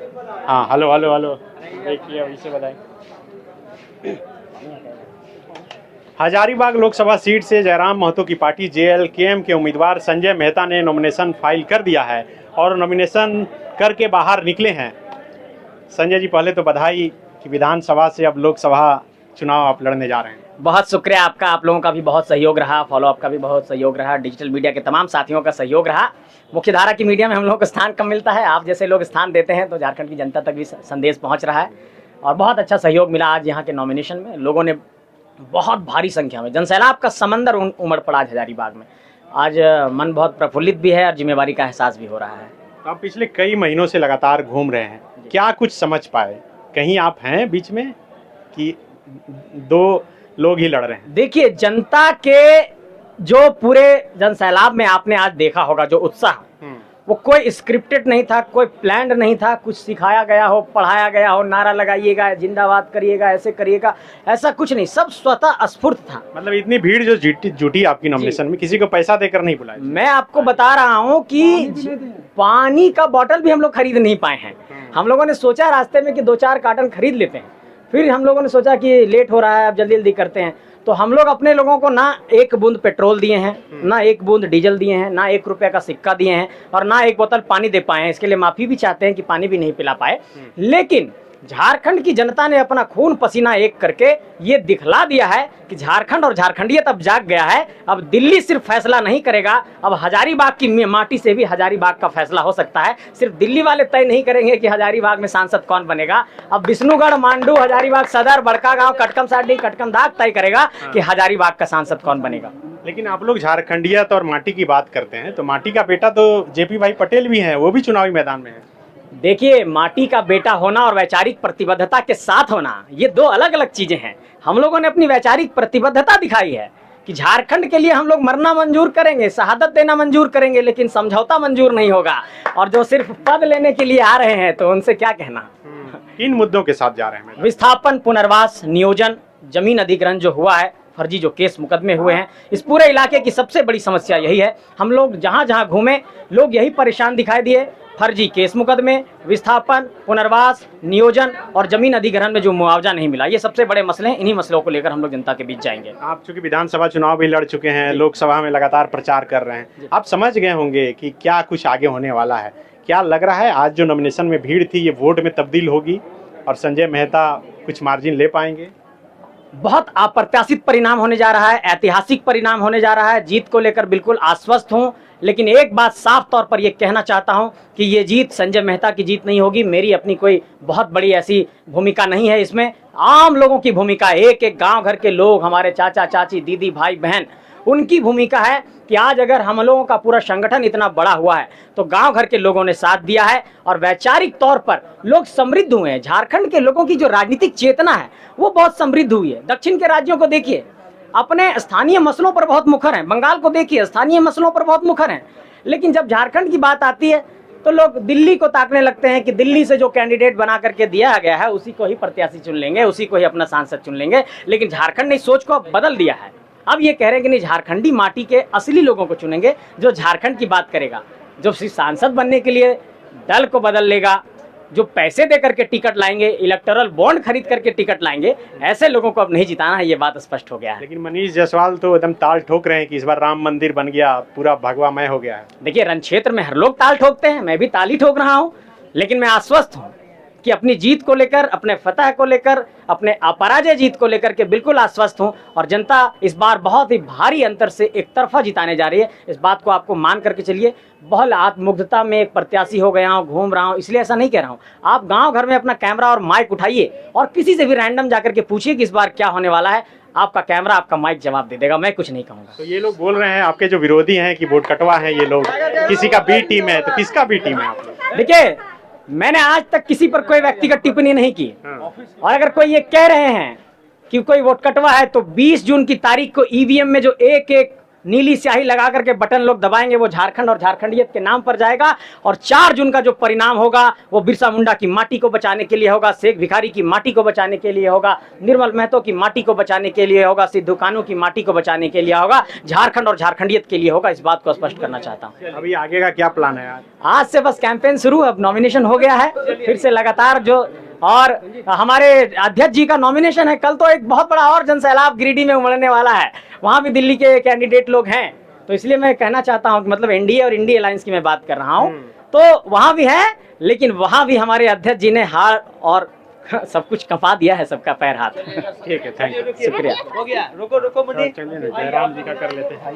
हाँ hello hello hello, देखिए अभी से बताएं। हजारीबाग लोकसभा सीट से जयराम महतो की पार्टी JLKM के उम्मीदवार संजय मेहता ने नॉमिनेशन फाइल कर दिया है और नॉमिनेशन करके बाहर निकले हैं। संजय जी, पहले तो बधाई कि विधानसभा से अब लोकसभा चुनाव आप लड़ने जा रहे हैं। बहुत शुक्रिया आपका, आप लोगों का भी बहुत सहयोग रहा, फॉलोअप का भी बहुत सहयोग रहा, डिजिटल मीडिया के तमाम साथियों का सहयोग रहा। मुख्यधारा की मीडिया में हम लोगों को स्थान कम मिलता है, आप जैसे लोग स्थान देते हैं तो झारखंड की जनता तक भी संदेश पहुंच रहा है और बहुत अच्छा सहयोग मिला। आज यहाँ के नॉमिनेशन में लोगों ने बहुत भारी संख्या में, जनसैलाब का समंदर उमड़ पड़ा आज हजारीबाग में। आज मन बहुत प्रफुल्लित भी है और जिम्मेवारी का एहसास भी हो रहा है। आप पिछले कई महीनों से लगातार घूम रहे हैं, क्या कुछ समझ पाए? कहीं आप हैं बीच में कि दो लोग ही लड़ रहे हैं? देखिए, जनता के जो पूरे जनसैलाब में आपने आज देखा होगा जो उत्साह, वो कोई स्क्रिप्टेड नहीं था, कोई प्लान्ड नहीं था, कुछ सिखाया गया हो, पढ़ाया गया हो, नारा लगाइएगा, जिंदाबाद करिएगा, ऐसे करिएगा, ऐसा कुछ नहीं, सब स्वतः स्फूर्त था। मतलब इतनी भीड़ जो जुटी आपकी नॉमिनेशन में, किसी को पैसा देकर नहीं बुलाया? मैं आपको बता रहा हूँ कि पानी का बोतल भी हम लोग खरीद नहीं पाए हैं। हम लोगों ने सोचा रास्ते में कि 2-4 कार्टन खरीद लेते हैं, फिर हम लोगों ने सोचा कि लेट हो रहा है, अब जल्दी जल्दी करते हैं, तो हम लोग अपने लोगों को ना 1 बूंद पेट्रोल दिए हैं, ना 1 बूंद डीजल दिए हैं, ना 1 रुपये का सिक्का दिए हैं और ना 1 बोतल पानी दे पाए हैं। इसके लिए माफी भी चाहते हैं कि पानी भी नहीं पिला पाए। लेकिन झारखंड की जनता ने अपना खून पसीना एक करके ये दिखला दिया है कि झारखंड और झारखंडियत अब जाग गया है। अब दिल्ली सिर्फ फैसला नहीं करेगा, अब हजारीबाग की माटी से भी हजारीबाग का फैसला हो सकता है। सिर्फ दिल्ली वाले तय नहीं करेंगे कि हजारीबाग में सांसद कौन बनेगा, अब विष्णुगढ़, मांडू, हजारीबाग सदर, बड़कागांव, कटकमसांडी, कटकमदाग तय करेगा कि हजारीबाग का सांसद कौन बनेगा। लेकिन आप लोग झारखंडियत और माटी की बात करते हैं, तो माटी का बेटा तो JP भाई पटेल भी हैं, वो भी चुनावी मैदान में है। देखिए, माटी का बेटा होना और वैचारिक प्रतिबद्धता के साथ होना, ये 2 अलग अलग चीजें हैं। हम लोगों ने अपनी वैचारिक प्रतिबद्धता दिखाई है कि झारखंड के लिए हम लोग मरना मंजूर करेंगे, शहादत देना मंजूर करेंगे, लेकिन समझौता मंजूर नहीं होगा। और जो सिर्फ पद लेने के लिए आ रहे हैं तो उनसे क्या कहना। इन मुद्दों के साथ जा रहे हैं? विस्थापन, पुनर्वास, नियोजन, जमीन अधिग्रहण जो हुआ है, फर्जी जो केस मुकदमे हुए हैं, इस पूरे इलाके की सबसे बड़ी समस्या यही है। हम लोग जहां जहां घूमे, लोग यही परेशान दिखाई दिए। फर्जी केस मुकदमे, विस्थापन, पुनर्वास, नियोजन और जमीन अधिग्रहण में जो मुआवजा नहीं मिला, ये सबसे बड़े मसले हैं। इन्हीं मसलों को लेकर हम लोग जनता के बीच जाएंगे। आप चूंकि विधानसभा चुनाव भी लड़ चुके हैं, लोकसभा में लगातार प्रचार कर रहे हैं, आप समझ गए होंगे कि क्या कुछ आगे होने वाला है। क्या लग रहा है आज जो नॉमिनेशन में भीड़ थी, ये वोट में तब्दील होगी और संजय मेहता कुछ मार्जिन ले पाएंगे? बहुत अप्रत्याशित परिणाम होने जा रहा है, ऐतिहासिक परिणाम होने जा रहा है। जीत को लेकर बिल्कुल आश्वस्त हूं, लेकिन एक बात साफ तौर पर यह कहना चाहता हूं कि ये जीत संजय मेहता की जीत नहीं होगी। मेरी अपनी कोई बहुत बड़ी ऐसी भूमिका नहीं है इसमें। आम लोगों की भूमिका, एक एक गांव घर के लोग, हमारे चाचा चाची, दीदी भाई बहन, उनकी भूमिका है कि आज अगर हम लोगों का पूरा संगठन इतना बड़ा हुआ है तो गांव घर के लोगों ने साथ दिया है और वैचारिक तौर पर लोग समृद्ध हुए हैं। झारखंड के लोगों की जो राजनीतिक चेतना है वो बहुत समृद्ध हुई है। दक्षिण के राज्यों को देखिए, अपने स्थानीय मसलों पर बहुत मुखर हैं। बंगाल को देखिए, स्थानीय मसलों पर बहुत मुखर हैं। लेकिन जब झारखंड की बात आती है तो लोग दिल्ली को ताकने लगते हैं कि दिल्ली से जो कैंडिडेट बना करके दिया गया है उसी को ही प्रत्याशी चुन लेंगे, उसी को ही अपना सांसद चुन लेंगे। लेकिन झारखंड ने सोच को बदल दिया है। अब ये कह रहे हैं कि नहीं, झारखंडी माटी के असली लोगों को चुनेंगे जो झारखंड की बात करेगा, जो सिर्फ सांसद बनने के लिए दल को बदल लेगा, जो पैसे दे करके टिकट लाएंगे, इलेक्टोरल बॉन्ड खरीद करके टिकट लाएंगे, ऐसे लोगों को अब नहीं जिताना है। ये बात स्पष्ट हो गया है। लेकिन मनीष जायसवाल तो एकदम ताल ठोक रहे हैं कि इस बार राम मंदिर बन गया, पूरा भगवामय हो गया है। देखिए, रण क्षेत्र में हर लोग ताल ठोकते हैं, मैं भी ताली ठोक रहा हूँ, लेकिन मैं आश्वस्त हूँ कि अपनी जीत को लेकर, अपने फतह को लेकर, अपने अपराजय जीत को लेकर के बिल्कुल आश्वस्त हूं। और जनता इस बार बहुत ही भारी अंतर से एक तरफा जिताने जा रही है। इस बात को आपको मान करके चलिए। बहुत आत्ममुग्धता में एक प्रत्याशी हो गया हूं, घूम रहा हूं, इसलिए ऐसा नहीं कह रहा हूं। आप गांव घर में अपना कैमरा और माइक उठाइए और किसी से भी रैंडम जाकर के पूछिए कि इस बार क्या होने वाला है। आपका कैमरा, आपका माइक जवाब दे देगा, मैं कुछ नहीं कहूँगा। तो ये लोग बोल रहे हैं, आपके जो विरोधी हैं, कि वोट कटवा है ये लोग, किसी का बी टीम है, तो किसका बी टीम है आप लोग? देखिए, मैंने आज तक किसी पर कोई व्यक्तिगत टिप्पणी नहीं की। और अगर कोई ये कह रहे हैं कि कोई वोट कटवा है तो 20 जून की तारीख को EVM में जो एक एक नीली स्याही लगा करके बटन लोग दबाएंगे, वो झारखंड और झारखंडियत के नाम पर जाएगा। और 4 जून का जो परिणाम होगा वो बिरसा मुंडा की माटी को बचाने के लिए होगा, शेख भिखारी की माटी को बचाने के लिए होगा, निर्मल महतो की माटी को बचाने के लिए होगा, सिद्धू कानू की माटी को बचाने के लिए होगा, झारखंड और झारखंडियत के लिए होगा। इस बात को स्पष्ट करना चाहता हूँ। अभी आगे का क्या प्लान है आज से बस कैंपेन शुरू, अब नॉमिनेशन हो गया है, फिर से लगातार जो, और हमारे अध्यक्ष जी का नॉमिनेशन है। कल तो एक बहुत बड़ा और जनसैलाब गिरिडीह में उमड़ने वाला है, वहां भी दिल्ली के कैंडिडेट लोग हैं। तो इसलिए मैं कहना चाहता हूं कि मतलब एनडीए और इंडिया अलायंस की मैं बात कर रहा हूं, तो वहां भी है, लेकिन वहां भी हमारे अध्यक्ष जी ने हार और सब कुछ कंपा दिया है, सबका पैर हाथ। ठीक है, थैंक यू, शुक्रिया। हो गया, रुको रुको मुझे। चलिए जयराम जी का कर लेते हैं।